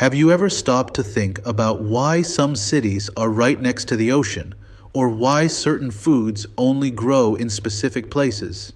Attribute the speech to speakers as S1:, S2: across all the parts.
S1: Have you ever stopped to think about why some cities are right next to the ocean, or why certain foods only grow in specific places?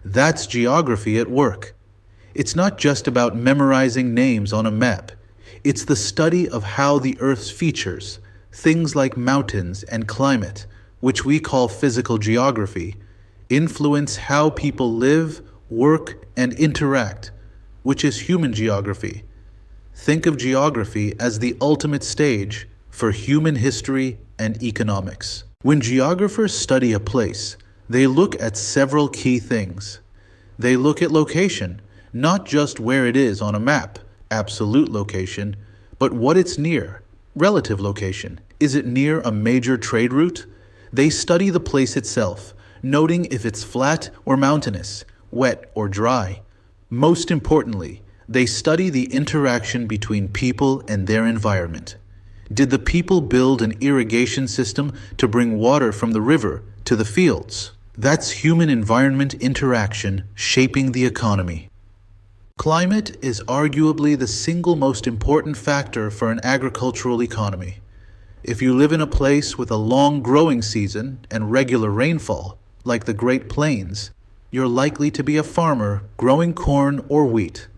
S1: That's geography at work. It's not just about memorizing names on a map. It's the study of how the Earth's features, things like mountains and climate, which we call physical geography, influence how people live, work, and interact, which is human geography. Think of geography as the ultimate stage for human history and economics. When geographers study a place, they look at several key things. They look at location, not just where it is on a map, absolute location, but what it's near, relative location. Is it near a major trade route? They study the place itself, noting if it's flat or mountainous, wet or dry. Most importantly, they study the interaction between people and their environment. Did the people build an irrigation system to bring water from the river to the fields? That's human-environment interaction shaping the economy. Climate is arguably the single most important factor for an agricultural economy. If you live in a place with a long growing season and regular rainfall, like the Great Plains, you're likely to be a farmer growing corn or wheat.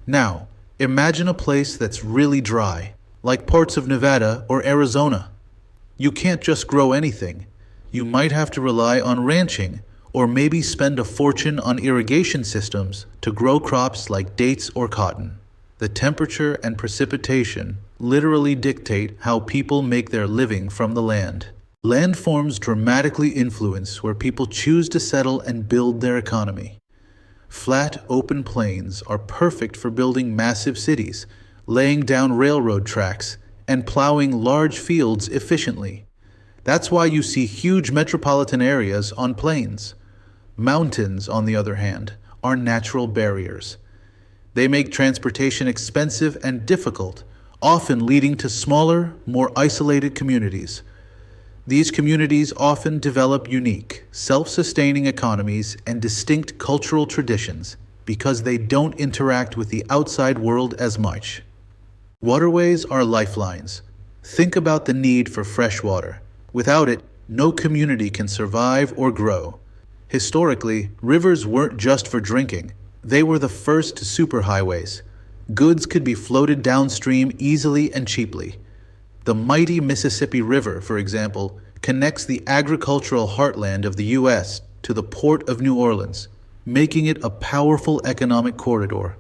S1: Now, imagine a place that's really dry, like parts of Nevada or Arizona. You can't just grow anything. You might have to rely on ranching, or maybe spend a fortune on irrigation systems to grow crops like dates or cotton. The temperature and precipitation literally dictate how people make their living from the land. Landforms dramatically influence where people choose to settle and build their economy. Flat, open plains are perfect for building massive cities, laying down railroad tracks, and plowing large fields efficiently. That's why you see huge metropolitan areas on plains. Mountains, on the other hand, are natural barriers. They make transportation expensive and difficult, often leading to smaller, more isolated communities. These communities often develop unique, self-sustaining economies and distinct cultural traditions because they don't interact with the outside world as much. Waterways are lifelines. Think about the need for fresh water. Without it, no community can survive or grow. Historically, rivers weren't just for drinking. They were the first superhighways. Goods could be floated downstream easily and cheaply. The mighty Mississippi River, for example, connects the agricultural heartland of the U.S. to the port of New Orleans, making it a powerful economic corridor.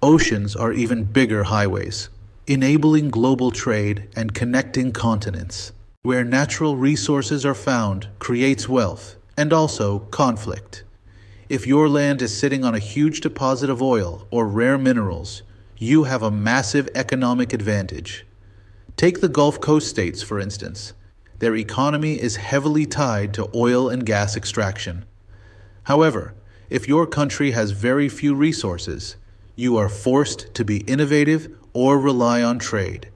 S1: Oceans are even bigger highways, enabling global trade and connecting continents. Where natural resources are found creates wealth and also conflict. If your land is sitting on a huge deposit of oil or rare minerals, you have a massive economic advantage. Take the Gulf Coast states, for instance. Their economy is heavily tied to oil and gas extraction. However, if your country has very few resources, you are forced to be innovative or rely on trade.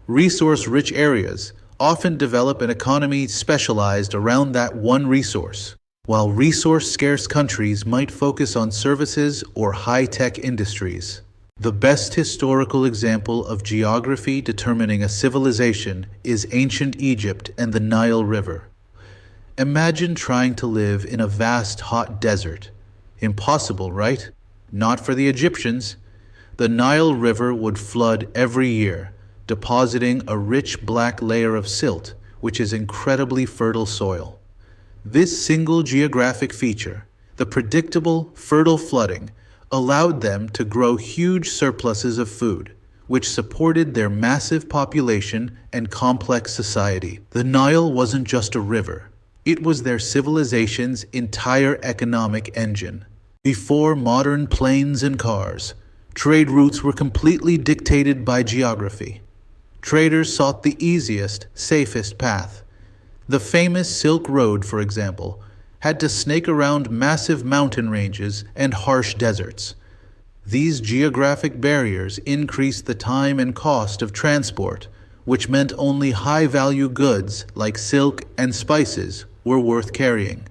S1: Resource-rich areas often develop an economy specialized around that one resource, while resource-scarce countries might focus on services or high-tech industries. The best historical example of geography determining a civilization is ancient Egypt and the Nile River. Imagine trying to live in a vast hot desert. Impossible, right? Not for the Egyptians. The Nile River would flood every year, depositing a rich black layer of silt, which is incredibly fertile soil. This single geographic feature, the predictable, fertile flooding, allowed them to grow huge surpluses of food, which supported their massive population and complex society. The Nile wasn't just a river. It was their civilization's entire economic engine. Before modern planes and cars, trade routes were completely dictated by geography. Traders sought the easiest, safest path. The famous Silk Road, for example, had to snake around massive mountain ranges and harsh deserts. These geographic barriers increased the time and cost of transport, which meant only high-value goods like silk and spices were worth carrying.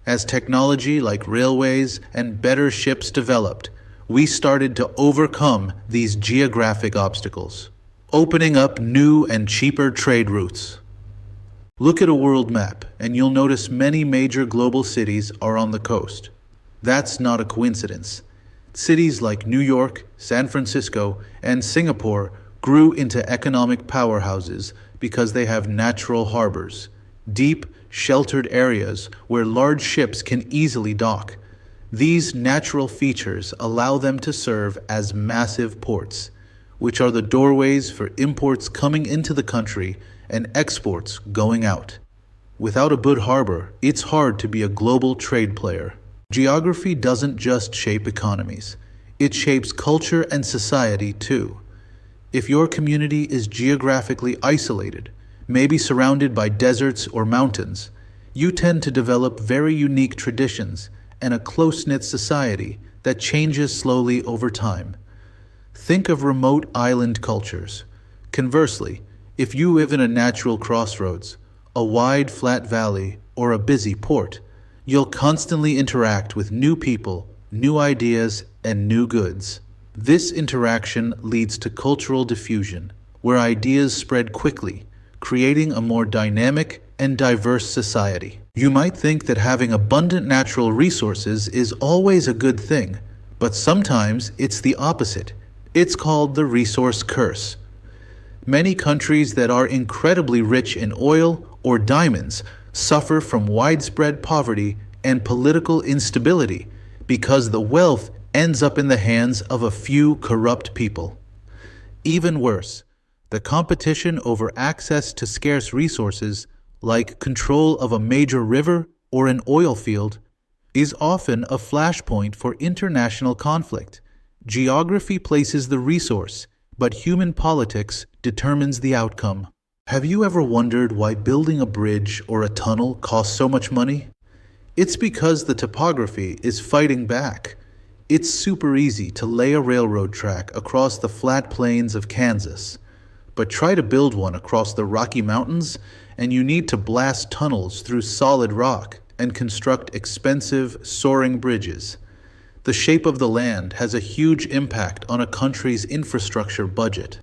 S1: As technology like railways and better ships developed, we started to overcome these geographic obstacles. opening up new and cheaper trade routes. Look at a world map, and you'll notice many major global cities are on the coast. That's not a coincidence. Cities like New York, San Francisco, and Singapore grew into economic powerhouses because they have natural harbors, deep, sheltered areas where large ships can easily dock. These natural features allow them to serve as massive ports, which are the doorways for imports coming into the country and exports going out. Without a good harbor, it's hard to be a global trade player. Geography doesn't just shape economies. It shapes culture and society too. If your community is geographically isolated, maybe surrounded by deserts or mountains, you tend to develop very unique traditions and a close-knit society that changes slowly over time. Think of remote island cultures. Conversely, if you live in a natural crossroads, a wide flat valley, or a busy port, you'll constantly interact with new people, new ideas, and new goods. This interaction leads to cultural diffusion, where ideas spread quickly, creating a more dynamic and diverse society. You might think that having abundant natural resources is always a good thing, but sometimes it's the opposite. It's called the resource curse. Many countries that are incredibly rich in oil or diamonds suffer from widespread poverty and political instability because the wealth ends up in the hands of a few corrupt people. Even worse, the competition over access to scarce resources, like control of a major river or an oil field, is often a flashpoint for international conflict. Geography places the resource, but human politics determines the outcome. Have you ever wondered why building a bridge or a tunnel costs so much money? It's because the topography is fighting back. It's super easy to lay a railroad track across the flat plains of Kansas, but try to build one across the Rocky Mountains, and you need to blast tunnels through solid rock and construct expensive, soaring bridges. The shape of the land has a huge impact on a country's infrastructure budget.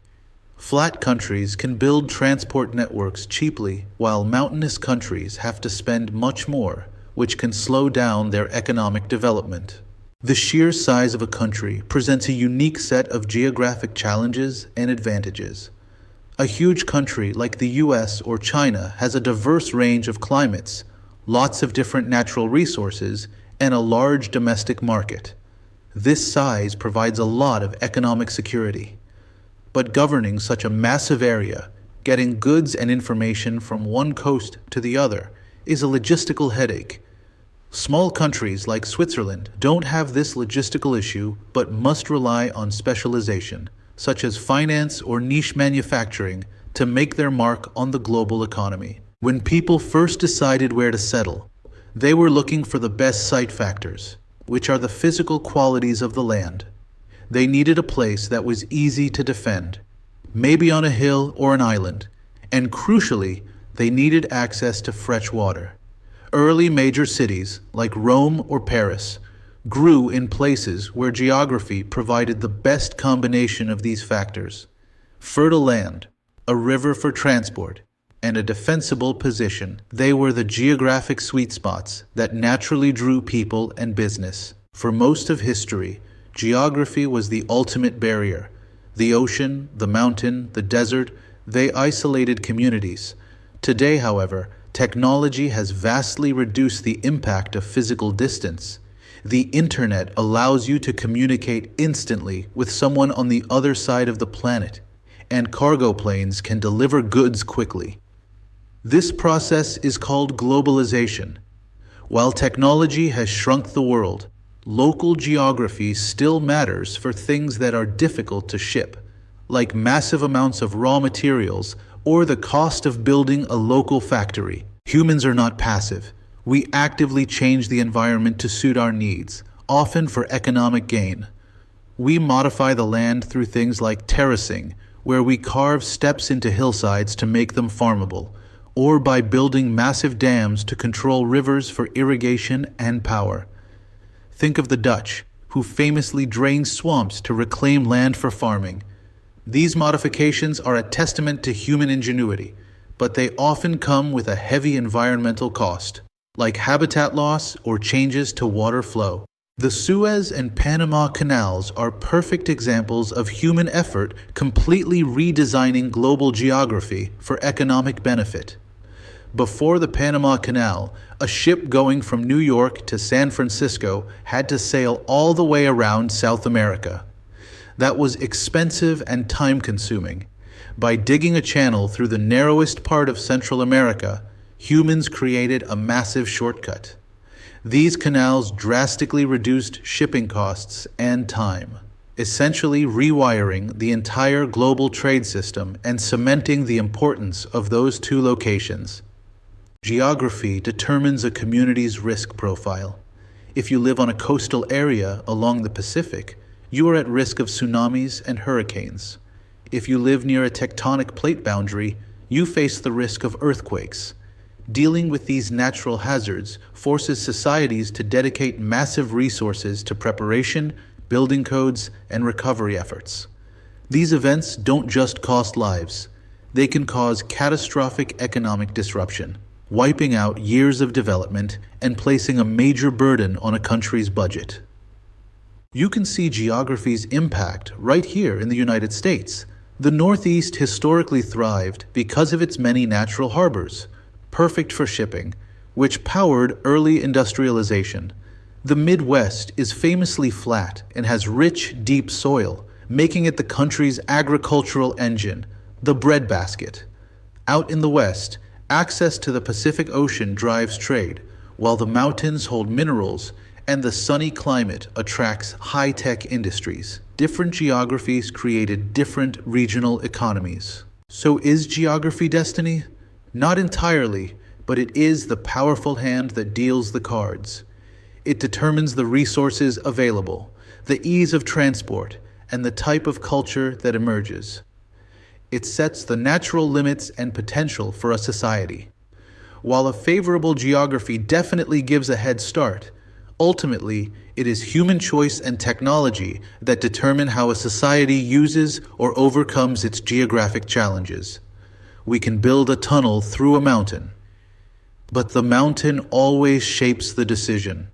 S1: Flat countries can build transport networks cheaply, while mountainous countries have to spend much more, which can slow down their economic development. The sheer size of a country presents a unique set of geographic challenges and advantages. A huge country like the US or China has a diverse range of climates, lots of different natural resources, and a large domestic market. This size provides a lot of economic security. But governing such a massive area, getting goods and information from one coast to the other, is a logistical headache. Small countries like Switzerland don't have this logistical issue but must rely on specialization, such as finance or niche manufacturing, to make their mark on the global economy. When people first decided where to settle, they were looking for the best site factors, which are the physical qualities of the land. They needed a place that was easy to defend, maybe on a hill or an island, and crucially, they needed access to fresh water. Early major cities, like Rome or Paris, grew in places where geography provided the best combination of these factors: fertile land, a river for transport, and a defensible position. They were the geographic sweet spots that naturally drew people and business. For most of history, geography was the ultimate barrier. The ocean, the mountain, the desert, they isolated communities. Today, however, technology has vastly reduced the impact of physical distance. The internet allows you to communicate instantly with someone on the other side of the planet, and cargo planes can deliver goods quickly. This process is called globalization. While technology has shrunk the world, local geography still matters for things that are difficult to ship, like massive amounts of raw materials or the cost of building a local factory. Humans are not passive. We actively change the environment to suit our needs, often for economic gain. We modify the land through things like terracing, where we carve steps into hillsides to make them farmable, or by building massive dams to control rivers for irrigation and power. Think of the Dutch, who famously drained swamps to reclaim land for farming. These modifications are a testament to human ingenuity, but they often come with a heavy environmental cost, like habitat loss or changes to water flow. The Suez and Panama Canals are perfect examples of human effort completely redesigning global geography for economic benefit. Before the Panama Canal, a ship going from New York to San Francisco had to sail all the way around South America. That was expensive and time-consuming. By digging a channel through the narrowest part of Central America, humans created a massive shortcut. These canals drastically reduced shipping costs and time, essentially rewiring the entire global trade system and cementing the importance of those two locations. Geography determines a community's risk profile. If you live on a coastal area along the Pacific, you are at risk of tsunamis and hurricanes. If you live near a tectonic plate boundary, you face the risk of earthquakes. Dealing with these natural hazards forces societies to dedicate massive resources to preparation, building codes, and recovery efforts. These events don't just cost lives. They can cause catastrophic economic disruption, wiping out years of development and placing a major burden on a country's budget. You can see geography's impact right here in the United States. The Northeast historically thrived because of its many natural harbors, perfect for shipping, which powered early industrialization. The Midwest is famously flat and has rich, deep soil, making it the country's agricultural engine, the breadbasket. Out in the West, access to the Pacific Ocean drives trade, while the mountains hold minerals and the sunny climate attracts high-tech industries. Different geographies created different regional economies. So is geography destiny? Not entirely, but it is the powerful hand that deals the cards. It determines the resources available, the ease of transport, and the type of culture that emerges. It sets the natural limits and potential for a society. While a favorable geography definitely gives a head start, ultimately, it is human choice and technology that determine how a society uses or overcomes its geographic challenges. We can build a tunnel through a mountain, but the mountain always shapes the decision.